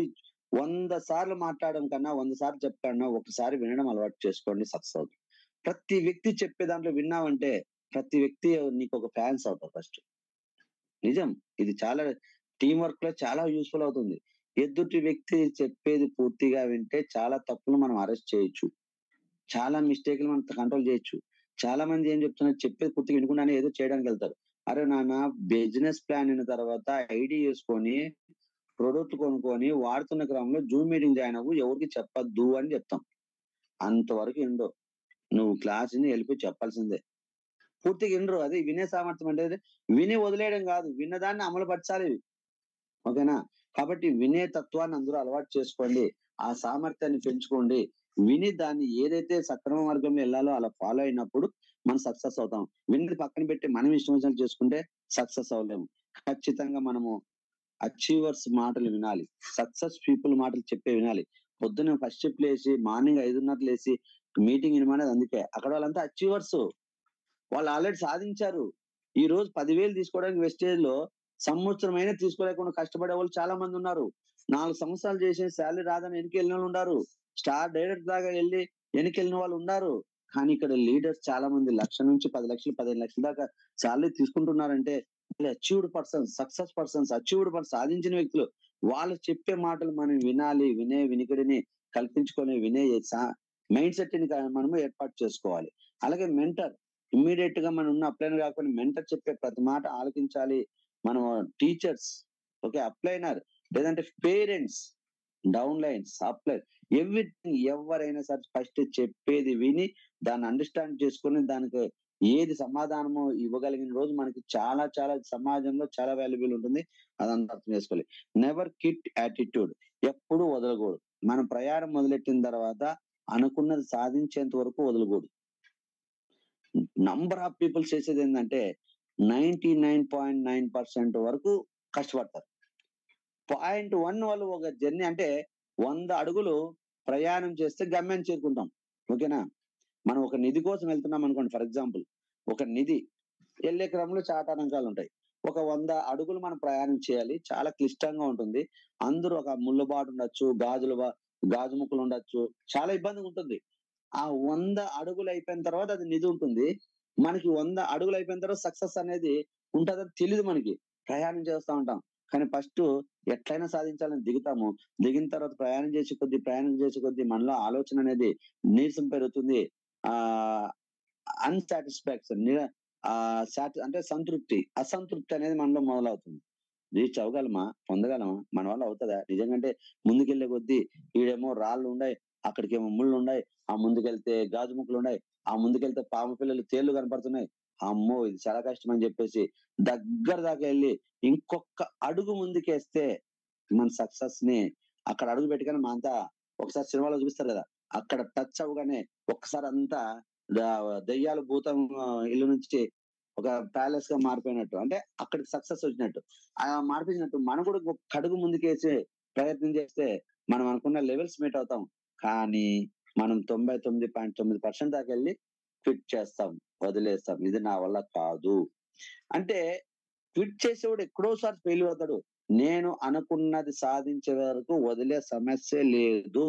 100 సార్లు మాట్లాడడం కన్నా 100 సార్లు చెప్పకన్నా ఒకసారి వినడం అలవాటు చేసుకోండి, సక్సెస్ అవుతుంది. ప్రతి వ్యక్తి చెప్పే దాంట్లో విన్నావంటే ప్రతి వ్యక్తి నీకు ఒక ఫ్యాన్స్ అవుతారు ఫస్ట్. నిజం, ఇది చాలా టీం వర్క్ లో చాలా యూస్ఫుల్ అవుతుంది. ఎదుటి వ్యక్తి చెప్పేది పూర్తిగా వింటే చాలా తప్పులు మనం అరెస్ట్ చేయొచ్చు, చాలా మిస్టేక్లు మనం కంట్రోల్ చేయొచ్చు. చాలా మంది ఏం చెప్తున్నారు, చెప్పేది పూర్తిగా వినకుండానే ఏదో చేయడానికి వెళ్తారు. అరే నాన్న, బిజినెస్ ప్లాన్ అయిన తర్వాత ఐడి చేసుకొని ప్రొడక్ట్ కొనుక్కొని వాడుతున్న క్రమంలో జూమ్ మీటింగ్ జాయిన్ అవ్వు, ఎవరికి చెప్పొద్దు అని చెప్తాం. అంతవరకు వినరు. నువ్వు క్లాస్ ని వెళ్ళిపోయి చెప్పాల్సిందే. పూర్తిగా వినరు. అది వినే సామర్థ్యం అంటే విని వదిలేయడం కాదు, విన్నదాన్ని అమలు పరచాలి. ఓకేనా? కాబట్టి వినే తత్వాన్ని అందరూ అలవాటు చేసుకోండి, ఆ సామర్థ్యాన్ని పెంచుకోండి. విని దాన్ని ఏదైతే సక్రమ మార్గంలో వెళ్ళాలో అలా ఫాలో అయినప్పుడు మనం సక్సెస్ అవుతాం. విని పక్కన పెట్టి మనం ఇష్టం వచ్చినట్టు చేసుకుంటే సక్సెస్ అవ్వలేము. ఖచ్చితంగా మనము అచీవర్స్ మాటలు వినాలి, సక్సెస్ పీపుల్ మాటలు చెప్పే వినాలి. పొద్దున్న ఫస్ట్ షిఫ్ట్ లేసి మార్నింగ్ 5:30 లేసి మీటింగ్ వినమనేది అందుకే. అక్కడ వాళ్ళంతా అచీవర్స్, వాళ్ళు ఆల్రెడీ సాధించారు. ఈ రోజు 10,000 తీసుకోవడానికి వెస్టేజ్ లో సంవత్సరం అయినా తీసుకోలేకుండా కష్టపడే వాళ్ళు చాలా మంది ఉన్నారు. 4 సంవత్సరాలు చేసే శాలరీ రాదని వెనక్కి వెళ్ళిన వాళ్ళు ఉన్నారు. స్టార్ డైరెక్ట్ దాకా వెళ్ళి వెనక్కి వెళ్ళిన వాళ్ళు ఉన్నారు. కానీ ఇక్కడ లీడర్స్ చాలా మంది 1,00,000 నుంచి 10 లక్షలు 15 లక్షల దాకా శాలరీ తీసుకుంటున్నారంటే achieved persons, success persons, achieved person, సాధించిన వ్యక్తులు. వాళ్ళు చెప్పే మాటలు మనం వినాలి, వినే వినికిడిని కల్పించుకొని వినే మైండ్ సెట్ ని మనము ఏర్పాటు చేసుకోవాలి. అలాగే మెంటర్, ఇమ్మీడియట్ గా మనం ఉన్న అప్లైనర్ కాకుండా మెంటర్ చెప్పే ప్రతి మాట ఆలకించాలి. మనం టీచర్స్, ఓకే, అప్లైనర్, లేదంటే parents, down lines, apply, everything, ఎవరైనా సరే ఫస్ట్ చెప్పేది విని దాన్ని అండర్స్టాండ్ చేసుకుని దానికి ఏది సమాధానమో ఇవ్వగలిగిన రోజు మనకి చాలా చాలా సమాజంలో చాలా వాల్యుబుల్ ఉంటుంది. అదంతా అర్థం చేసుకోవాలి. నెవర్ కిట్ యాటిట్యూడ్, ఎప్పుడు వదలకూడదు. మన ప్రయాణం మొదలెట్టిన తర్వాత అనుకున్నది సాధించేంత వరకు వదలకూడదు. నంబర్ ఆఫ్ పీపుల్స్ చేసేది ఏంటంటే 99.9% వరకు కష్టపడతారు. 0.1 వాళ్ళు ఒక జర్నీ అంటే 100 అడుగులు ప్రయాణం చేస్తే గమ్యం చేరుకుంటాం. ఓకేనా? మనం ఒక నిధి కోసం వెళ్తున్నాం అనుకోండి, ఫర్ ఎగ్జాంపుల్ ఒక నిధి వెళ్ళే క్రమంలో చాటానంకాలు ఉంటాయి. ఒక 100 అడుగులు మనం ప్రయాణం చేయాలి, చాలా క్లిష్టంగా ఉంటుంది. అందరూ ఒక ముళ్ళబాటు ఉండొచ్చు, గాజు ముక్కలు ఉండొచ్చు, చాలా ఇబ్బందిగా ఉంటుంది. ఆ 100 అడుగులు అయిపోయిన తర్వాత అది నిధి ఉంటుంది. మనకి 100 అడుగులు అయిపోయిన తర్వాత సక్సెస్ అనేది ఉంటుందని తెలియదు మనకి. ప్రయాణం చేస్తా ఉంటాం. కానీ ఫస్ట్ ఎట్లయినా సాధించాలని దిగుతాము. దిగిన తర్వాత ప్రయాణం చేసే కొద్దీ మనలో ఆలోచన అనేది నీరసం పెరుగుతుంది. ఆ అన్సాటిస్ఫాక్షన్, అంటే సంతృప్తి, అసంతృప్తి అనేది మనలో మొదలవుతుంది. రీచ్ అవ్వగలమా, పొందగలమా, మన వల్ల అవుతుందా నిజంగా? ముందుకెళ్లే కొద్దీ ఈడేమో రాళ్ళు ఉన్నాయి, అక్కడికేమో ముళ్ళు ఉన్నాయి, ఆ ముందుకెళ్తే గాజు ముక్కలు ఉన్నాయి, ఆ ముందుకెళ్తే పాము పిల్లలు, తేళ్లు కనపడుతున్నాయి. అమ్మో, ఇది చాలా కష్టం అని చెప్పేసి దగ్గర దాకా వెళ్ళి ఇంకొక అడుగు ముందుకేస్తే మన సక్సెస్ ని అక్కడ అడుగు పెట్టుకొని అంతా ఒకసారి సినిమాలో చూపిస్తారు కదా, అక్కడ టచ్ అవ్వగానే ఒక్కసారి అంతా దెయ్యాలు భూతం ఇల్లు నుంచి ఒక ప్యాలెస్ గా మారిపోయినట్టు, అంటే అక్కడికి సక్సెస్ వచ్చినట్టు, ఆ మార్పించినట్టు మనం కూడా ఒక అడుగు ముందుకేసే ప్రయత్నం చేస్తే మనం అనుకున్న లెవెల్స్ మీట్ అవుతాం. కానీ మనం 99.9% దాకా వెళ్ళి క్విట్ చేస్తాం, వదిలేస్తాం. ఇది నా వల్ల కాదు అంటే క్విట్ చేసేవాడు ఎక్కడోసారి ఫెయిల్ అవుతాడు. నేను అనుకున్నది సాధించే వరకు వదిలే సమస్య లేదు.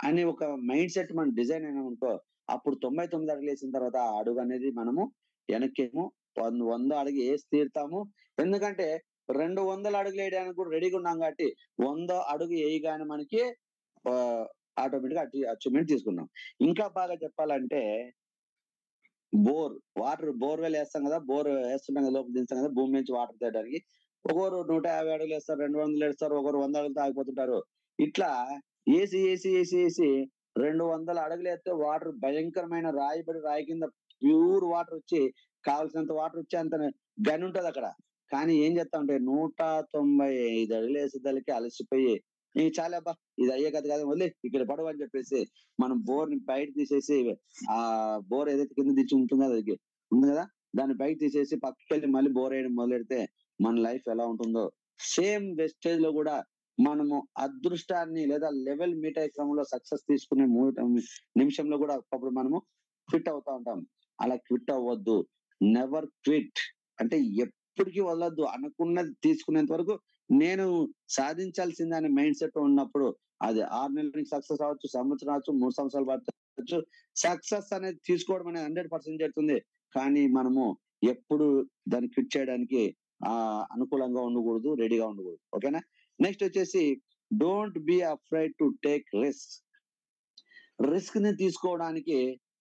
అని ఒక మైండ్ సెట్ మనం డిజైన్ అయినా అనుకో, అప్పుడు 99 అడుగులు వేసిన తర్వాత ఆ అడుగు అనేది మనము వెనక్కేమో 100 అడుగు వేసి తీరుతాము. ఎందుకంటే 200 అడుగులు వేయడానికి కూడా రెడీగా ఉన్నాం కాబట్టి 100 అడుగు వేయగానే మనకి ఆటోమేటిక్ గా అచీవ్మెంట్ తీసుకున్నాం. ఇంకా బాగా చెప్పాలంటే బోర్వెల్ వేస్తాం కదా, బోర్ వేస్తుంటాం కదా, లోపల దించుతాం కదా భూమి నుంచి వాటర్ తేయడానికి. ఒకరు 150 అడుగులు వేస్తారు, 200 వేస్తారు, ఒకరు 100 అడుగులతో ఆగిపోతుంటారు. ఇట్లా ఏసి ఏసి ఏసి ఏసి 200 అడుగులు వేస్తే వాటర్ భయంకరమైన రాయి కింద ప్యూర్ వాటర్ వచ్చి కావాల్సినంత వాటర్ వచ్చి అంత గని ఉంటది అక్కడ. కానీ ఏం చేస్తా ఉంటే 195 అడుగులు వేసేదానికి అలసిపోయి చాలబ్బా ఇది అయ్యే కథ కాదు వదిలే ఇక్కడ పడవు అని చెప్పేసి మనం బోర్ ని బయట తీసేసి ఆ బోర్ ఏదైతే కింద దిచ్చి ఉంటుందో అది ఉంది కదా, దాన్ని బయట తీసేసి పక్కకి వెళ్ళి మళ్ళీ బోర్ వేయడం మొదలెడితే మన లైఫ్ ఎలా ఉంటుందో సేమ్ వెస్టేజ్ లో కూడా మనము అదృష్టాన్ని లేదా లెవెల్ మీట్ అయ్యే క్రమంలో సక్సెస్ తీసుకునే నిమిషంలో కూడా అప్పుడు మనము క్విట్ అవుతా ఉంటాం. అలా క్విట్ అవ్వద్దు. నెవర్ క్విట్ అంటే ఎప్పటికీ వదలొద్దు. అనుకున్నది తీసుకునేంత వరకు నేను సాధించాల్సింది అనే మైండ్ సెట్ ఉన్నప్పుడు అది 6 నెలలకి సక్సెస్ అవ్వచ్చు, సంవత్సరం అవ్వచ్చు, 3 సంవత్సరాలు పట్టవచ్చు. సక్సెస్ అనేది తీసుకోవడం అనేది 100% జరుగుతుంది. కానీ మనము ఎప్పుడు దాన్ని క్విట్ చేయడానికి అనుకూలంగా ఉండకూడదు, రెడీగా ఉండకూడదు. ఓకేనా. నెక్స్ట్ వచ్చేసి don't be afraid to take risk. Risk ని తీసుకోవడానికి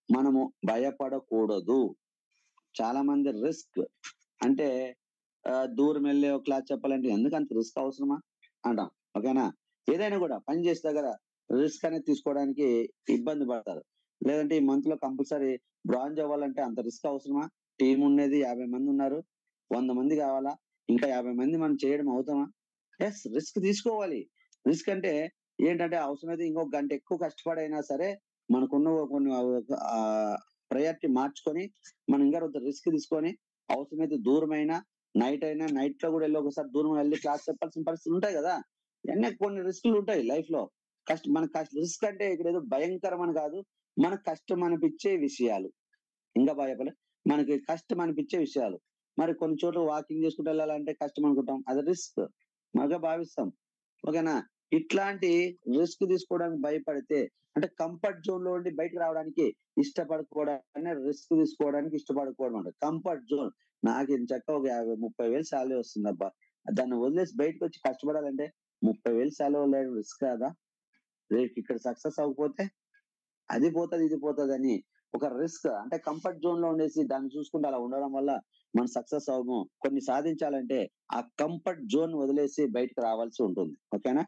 మనము భయపడకూడదు. చాలా మంది రిస్క్ అంటే దూరం వెళ్ళే ఒక క్లాస్ చెప్పాలంటే ఎందుకంత రిస్క్ అవసరమా అంటాం. ఓకేనా. ఏదైనా కూడా పని చేసే దగ్గర రిస్క్ అనేది తీసుకోవడానికి ఇబ్బంది పడతారు. లేదంటే ఈ మంత్ లో కంపల్సరీ బ్రాంజ్ అవ్వాలంటే అంత రిస్క్ అవసరమా? టీం ఉండేది 50 మంది ఉన్నారు, 100 మంది కావాలా, ఇంకా 50 మంది మనం చేయడం అవుతామా? ఎస్, రిస్క్ తీసుకోవాలి. రిస్క్ అంటే ఏంటంటే అవసరమైతే ఇంకొక గంట ఎక్కువ కష్టపడైనా సరే మనకున్న కొన్ని ప్రయారిటీ మార్చుకొని మనం ఇంకా కొంత రిస్క్ తీసుకొని అవసరమైతే దూరమైనా నైట్ అయినా నైట్ లో కూడా వెళ్ళి ఒకసారి దూరం వెళ్ళి క్లాస్ చెప్పాల్సిన పరిస్థితులు ఉంటాయి కదా. ఇవన్నీ కొన్ని రిస్కులు ఉంటాయి లైఫ్ లో. రిస్క్ అంటే ఇక్కడ ఏదో భయంకరమని కాదు, మనకు కష్టం అనిపించే విషయాలు. ఇంకా బాగా చెప్పాలి, మనకి కష్టం అనిపించే విషయాలు. మరి కొన్ని చోట్ల వాకింగ్ చేసుకుంటూ వెళ్ళాలంటే కష్టం అనుకుంటాం, అది రిస్క్ మనగా భావిస్తాం. ఓకేనా. ఇట్లాంటి రిస్క్ తీసుకోవడానికి భయపడితే అంటే కంఫర్ట్ జోన్ లో ఉండి బయటకు రావడానికి ఇష్టపడకపోవడాన్ని రిస్క్ తీసుకోవడానికి ఇష్టపడకపోవడం అంటే కంఫర్ట్ జోన్. నాకు ఇంచక్క ఒక 50-30 వేలు శాలరీ వస్తుంది అబ్బా, దాన్ని వదిలేసి బయటకు వచ్చి కష్టపడాలంటే 30 వేలు శాలరీ వదిలేయడం రిస్క్ కాదా? రేపు ఇక్కడ సక్సెస్ అవ్వకపోతే అది పోతుంది ఇది పోతుంది అని ఒక రిస్క్ అంటే కంఫర్ట్ జోన్ లో ఉండేసి దాన్ని చూసుకుంటూ అలా ఉండడం వల్ల మనం సక్సెస్ అవ్వము. కొన్ని సాధించాలంటే ఆ కంఫర్ట్ జోన్ వదిలేసి బయటకు రావాల్సి ఉంటుంది. ఓకేనా.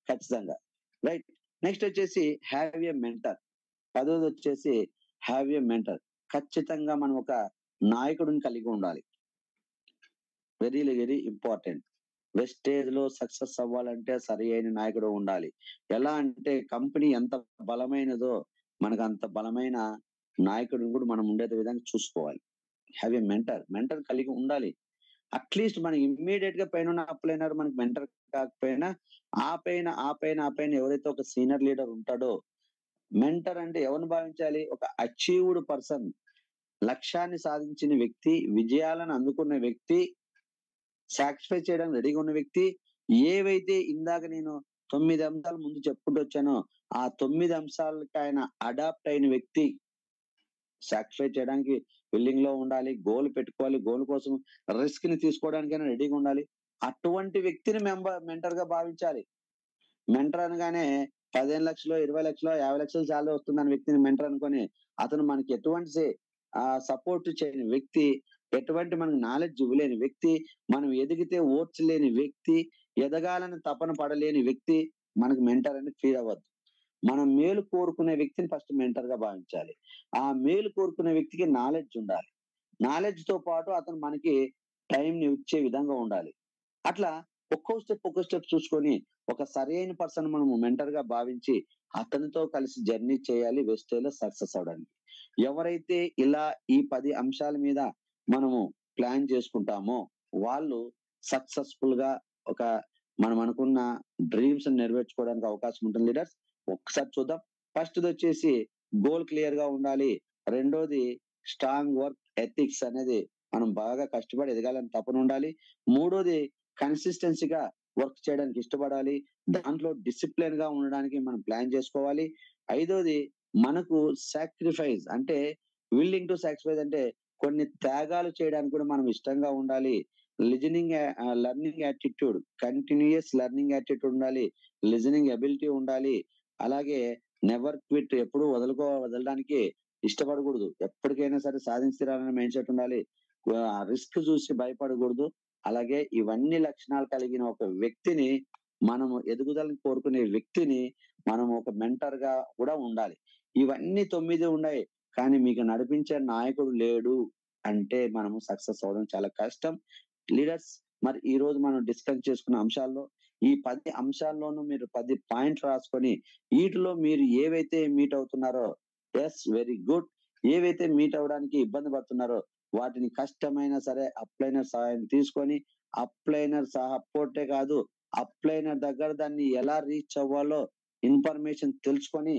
ఖచ్చితంగా. రైట్. నెక్స్ట్ వచ్చేసి హ్యావ్ ఏ మెంటర్. 10వ వచ్చేసి హ్యావ్ ఏ మెంటర్. ఖచ్చితంగా మనం ఒక నాయకుడిని కలిగి ఉండాలి. Very very important. వెస్టేజ్ లో సక్సెస్ అవ్వాలంటే సరి అయిన నాయకుడు ఉండాలి. ఎలా అంటే కంపెనీ ఎంత బలమైనదో మనకు అంత బలమైన నాయకుడిని కూడా మనం ఉండే విధంగా చూసుకోవాలి. హ్యావ్ ఏ మెంటర్ కలిగి ఉండాలి. అట్లీస్ట్ మనకి ఇమ్మీడియట్ గా పైన అప్పులైనారు మనకి మెంటర్ కాకపోయినా ఆ పైన ఎవరైతే ఒక సీనియర్ లీడర్ ఉంటాడో, మెంటర్ అంటే ఎవరిని భావించాలి? ఒక అచీవ్డ్ పర్సన్, లక్ష్యాన్ని సాధించిన వ్యక్తి, విజయాలను అందుకున్న వ్యక్తి, సాక్రిఫై చేయడానికి రెడీగా ఉన్న వ్యక్తి. ఏవైతే ఇందాక నేను 9 అంశాలు ముందు చెప్పుకుంటూ వచ్చానో ఆ 9 అంశాలకి ఆయన అడాప్ట్ అయిన వ్యక్తి, సాక్రిఫై చేయడానికి విల్లింగ్ లో ఉండాలి, గోల్ పెట్టుకోవాలి, గోల్ కోసం రిస్క్ ని తీసుకోవడానికైనా రెడీగా ఉండాలి. అటువంటి వ్యక్తిని మెంటర్ గా భావించాలి. మెంటర్ అనగానే 15 లక్షలు, 20 లక్షలు, 50 లక్షలు శాలరీ వస్తుందని వ్యక్తిని మెంటర్ అనుకొని అతను మనకి ఎటువంటి సపోర్ట్ చేయని వ్యక్తి, ఎటువంటి మనకు నాలెడ్జ్ ఇవ్వలేని వ్యక్తి, మనం ఎదిగితే ఓర్చలేని వ్యక్తి, ఎదగాలని తపన పడలేని వ్యక్తి మనకు మెంటర్ అని ఫీల్ అవ్వద్దు. మనం మేలు కోరుకునే వ్యక్తిని ఫస్ట్ మెంటర్ గా భావించాలి. ఆ మేలు కోరుకునే వ్యక్తికి నాలెడ్జ్ ఉండాలి. నాలెడ్జ్ తో పాటు అతను మనకి టైం ని ఇచ్చే విధంగా ఉండాలి. అట్లా ఒక్కో స్టెప్ చూసుకొని ఒక సరైన పర్సన్ మనము మెంటర్ గా భావించి అతనితో కలిసి జర్నీ చేయాలి వెస్టేజ్ లో సక్సెస్ అవడానికి. ఎవరైతే ఇలా ఈ 10 అంశాల మీద మనము ప్లాన్ చేసుకుంటామో వాళ్ళు సక్సెస్ఫుల్ గా ఒక మనం అనుకున్న డ్రీమ్స్ నెరవేర్చుకోవడానికి అవకాశం ఉంటుంది. లీడర్స్ ఒక్కసారి చూద్దాం. ఫస్ట్ వచ్చేసి గోల్ క్లియర్ గా ఉండాలి. రెండోది స్ట్రాంగ్ వర్క్ ఎథిక్స్ అనేది మనం బాగా కష్టపడి ఎదగాలని తపన ఉండాలి. మూడోది కన్సిస్టెన్సీగా వర్క్ చేయడానికి ఇష్టపడాలి. దాంట్లో డిసిప్లిన్ గా ఉండడానికి మనం ప్లాన్ చేసుకోవాలి. ఐదోది మనకు సాక్రిఫైస్ అంటే విల్లింగ్ టు సాక్రిఫైస్ అంటే కొన్ని త్యాగాలు చేయడానికి కూడా మనం ఇష్టంగా ఉండాలి. Learning attitude, continuous learning attitude ఉండాలి. లిజనింగ్ ఎబిలిటీ ఉండాలి. అలాగే నెవర్ క్విట్, ఎప్పుడు వదలడానికి ఇష్టపడకూడదు. ఎప్పటికైనా సరే సాధించి తీరాలనే మైండ్ సెట్ ఉండాలి. రిస్క్ చూసి భయపడకూడదు. అలాగే ఇవన్నీ లక్షణాలు కలిగిన ఒక వ్యక్తిని, మనము ఎదుగుదలని కోరుకునే వ్యక్తిని మనం ఒక మెంటర్ గా కూడా ఉండాలి. ఇవన్నీ 9 ఉన్నాయి. కానీ మీకు నడిపించే నాయకుడు లేడు అంటే మనము సక్సెస్ అవ్వడం చాలా కష్టం. లీడర్స్, మరి ఈ రోజు మనం డిస్కస్ చేసుకున్న అంశాల్లో ఈ 10 అంశాల్లోనూ మీరు 10 పాయింట్లు రాసుకొని వీటిలో మీరు ఏవైతే మీట్ అవుతున్నారో, ఎస్ వెరీ గుడ్, ఏవైతే మీట్ అవ్వడానికి ఇబ్బంది పడుతున్నారో వాటిని కష్టమైనా సరే అప్లైనర్ సహాయం తీసుకొని, అప్లైనర్ సపోర్టే కాదు, అప్లైనర్ దగ్గర దాన్ని ఎలా రీచ్ అవ్వాలో ఇన్ఫర్మేషన్ తెలుసుకొని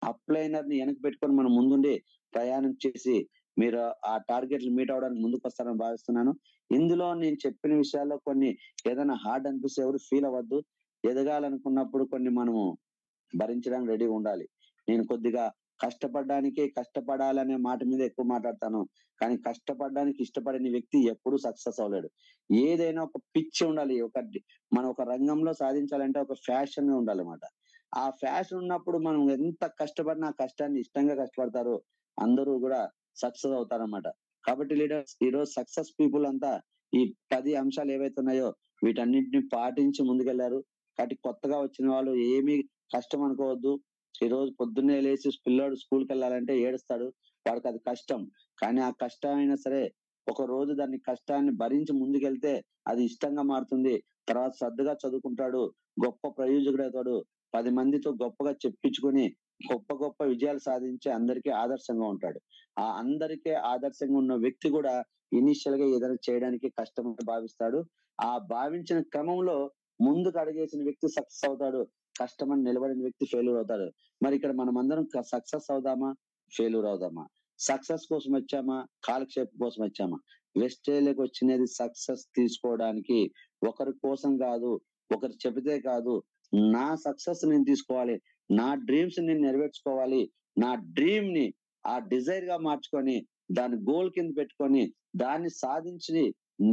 అప్లైనర్ ని వెనక్కి పెట్టుకొని మనం ముందుండి ప్రయాణం చేసి మీరు ఆ టార్గెట్లు మీట్ అవడానికి ముందుకు వస్తారని భావిస్తున్నాను. ఇందులో నేను చెప్పిన విషయాల్లో కొన్ని ఏదైనా హార్డ్ అనిపిస్తే ఎవరు ఫీల్ అవ్వద్దు. ఎదగాలనుకున్నప్పుడు కొన్ని మనము భరించడానికి రెడీగా ఉండాలి. నేను కొద్దిగా కష్టపడాలనే మాట మీద ఎక్కువ మాట్లాడతాను. కానీ కష్టపడడానికి ఇష్టపడని వ్యక్తి ఎప్పుడూ సక్సెస్ అవ్వలేడు. ఏదైనా ఒక పిచ్చి ఉండాలి. మనం ఒక రంగంలో సాధించాలంటే ఒక ఫ్యాషన్ ఉండాలన్నమాట. ఆ ఫ్యాషన్ ఉన్నప్పుడు మనం ఎంత కష్టపడినా ఆ కష్టాన్ని ఇష్టంగా కష్టపడతారో అందరూ కూడా సక్సెస్ అవుతారన్నమాట. కాబట్టి లీడర్స్, ఈ రోజు సక్సెస్ పీపుల్ అంతా ఈ 10 అంశాలు ఏవైతే ఉన్నాయో వీటన్నిటిని పాటించి ముందుకెళ్లారు. కాబట్టి కొత్తగా వచ్చిన వాళ్ళు ఏమీ కష్టం అనుకోవద్దు. ఈ రోజు పొద్దున్నే లేచి పిల్లోడు స్కూల్కి వెళ్ళాలంటే ఏడుస్తాడు. వాడికి అది కష్టం. కానీ ఆ కష్టం అయినా సరే ఒక రోజు దాన్ని కష్టాన్ని భరించి ముందుకెళ్తే అది ఇష్టంగా మారుతుంది. తర్వాత శ్రద్ధగా చదువుకుంటాడు, గొప్ప ప్రయోజకుడవుతాడు. 10 మందితో గొప్పగా చెప్పించుకొని గొప్ప గొప్ప విజయాలు సాధించి అందరికీ ఆదర్శంగా ఉంటాడు. ఆ అందరికీ ఆదర్శంగా ఉన్న వ్యక్తి కూడా ఇనిషియల్ గా ఏదైనా చేయడానికి కష్టంగా భావిస్తాడు. ఆ భావించిన క్రమంలో ముందుకు అడుగేసిన వ్యక్తి సక్సెస్ అవుతాడు. కష్టమని నిలబడిన వ్యక్తి ఫెయిల్యూర్ అవుతాడు. మరి ఇక్కడ మనం అందరం సక్సెస్ అవుదామా, ఫెయిల్యూర్ అవుదామా? సక్సెస్ కోసం వచ్చామా, కాలక్షేపం కోసం వచ్చామా? వెస్టేలకు వచ్చినది సక్సెస్ తీసుకోవడానికి. ఒకరి కోసం కాదు, ఒకరు చెబితే కాదు. నా సక్సెస్ నేను తీసుకోవాలి, నా డ్రీమ్స్ నేను నెరవేర్చుకోవాలి, నా డ్రీమ్ ని ఆ డిజైర్ గా మార్చుకొని దాని గోల్ కింద పెట్టుకొని దాన్ని సాధించి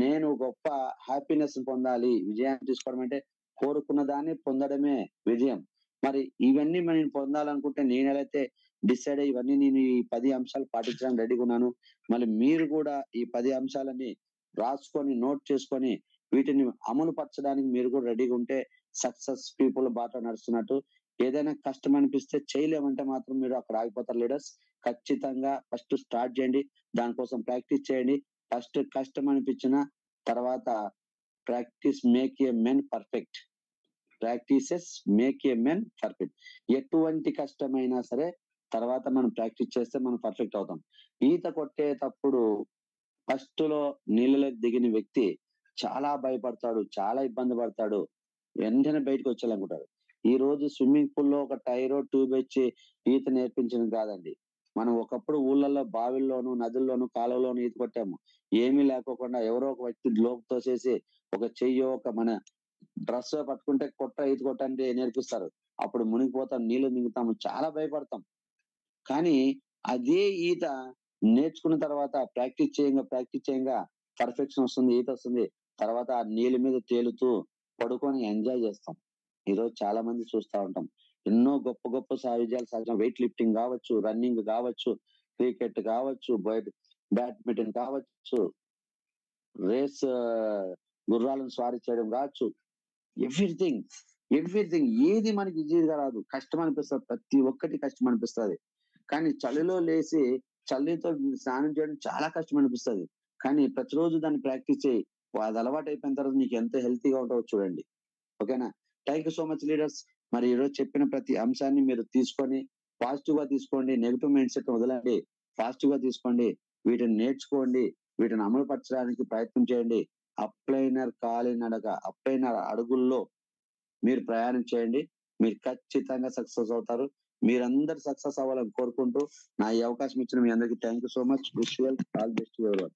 నేను గొప్ప హ్యాపీనెస్ పొందాలి. విజయాన్ని తీసుకోవడం అంటే కోరుకున్న దాన్ని పొందడమే విజయం. మరి ఇవన్నీ మనం పొందాలనుకుంటే నేను ఎలా అయితే డిసైడ్ అయ్యి ఇవన్నీ నేను ఈ 10 అంశాలు పాటించడానికి రెడీగా ఉన్నాను. మళ్ళీ మీరు కూడా ఈ 10 అంశాలని రాసుకొని నోట్ చేసుకొని వీటిని అమలు పరచడానికి మీరు కూడా రెడీగా ఉంటే సక్సెస్ పీపుల్ బాట నడుస్తున్నట్టు. ఏదైనా కష్టం అనిపిస్తే చేయలేమంటే మాత్రం మీరు అక్కడ ఆగిపోతారు లీడర్స్. ఖచ్చితంగా ఫస్ట్ స్టార్ట్ చేయండి. దానికోసం ప్రాక్టీస్ చేయండి. ఫస్ట్ కష్టం అనిపించిన తర్వాత practice make a men perfect. Practices make a men perfect. ఎటువంటి కష్టమైనా సరే తర్వాత మనం ప్రాక్టీస్ చేస్తే మనం పర్ఫెక్ట్ అవుతాం. ఈత కొట్టేటప్పుడు ఫస్ట్ లో నీళ్ళలోకి దిగిన వ్యక్తి చాలా భయపడతాడు, చాలా ఇబ్బంది పడతాడు, వెంటనే బయటకు వచ్చేయాలనుకుంటాడు. ఈ రోజు స్విమ్మింగ్ పూల్ లో ఒక టైరో ట్యూబ్ ఇచ్చి ఈత నేర్పించడం కాదండి. మనం ఒకప్పుడు ఊళ్ళల్లో బావిల్లోను, నదుల్లోను, కాలువలోను ఈత కొట్టాము. ఏమీ లేకోకుండా ఎవరో ఒక వ్యక్తి లోపు తోసేసి ఒక చెయ్యో ఒక మన డ్రెస్ పట్టుకుంటే ఈత కొట్టండి నేర్పిస్తారు. అప్పుడు మునిగిపోతాం, నీళ్లు మింగుతాము, చాలా భయపడతాం. కానీ అదే ఈత నేర్చుకున్న తర్వాత ప్రాక్టీస్ చేయంగా పర్ఫెక్షన్ వస్తుంది, ఈత వస్తుంది. తర్వాత ఆ నీళ్ళ మీద తేలుతూ పడుకొని ఎంజాయ్ చేస్తాం. ఈరోజు చాలా మంది చూస్తా ఉంటాం. ఎన్నో గొప్ప గొప్ప విజయాలు సాధించిన, వెయిట్ లిఫ్టింగ్ కావచ్చు, రన్నింగ్ కావచ్చు, క్రికెట్ కావచ్చు, బ్యాడ్మింటన్ కావచ్చు, రేస్ గుర్రాలను స్వారీ చేయడం కావచ్చు, ఎవ్రీథింగ్ ఎవ్రీథింగ్ ఏది మనకి ఈజీగా రాదు. కష్టం అనిపిస్తుంది, ప్రతి ఒక్కటి కష్టం అనిపిస్తుంది. కానీ చలిలో లేచి చలితో స్నానం చేయడం చాలా కష్టం అనిపిస్తుంది. కానీ ప్రతిరోజు దాన్ని ప్రాక్టీస్ చేయి, అది అలవాటు అయిపోయిన తర్వాత నీకు ఎంత హెల్తీగా ఉంటావో చూడండి. ఓకేనా? Thank you so much leaders. మరి ఈరోజు చెప్పిన ప్రతి అంశాన్ని మీరు తీసుకొని పాజిటివ్ గా తీసుకోండి. నెగిటివ్ మైండ్ సెట్ వదలండి, పాజిటివ్ గా తీసుకోండి. వీటిని నేర్చుకోండి, వీటిని అమలు పరచడానికి ప్రయత్నం చేయండి. అప్లైనర్ అడుగుల్లో మీరు ప్రయాణం చేయండి. మీరు ఖచ్చితంగా సక్సెస్ అవుతారు. మీరందరూ సక్సెస్ అవ్వాలని కోరుకుంటూ నా ఈ అవకాశం ఇచ్చిన మీ అందరికీ thank you so much. Wish you all best everyone.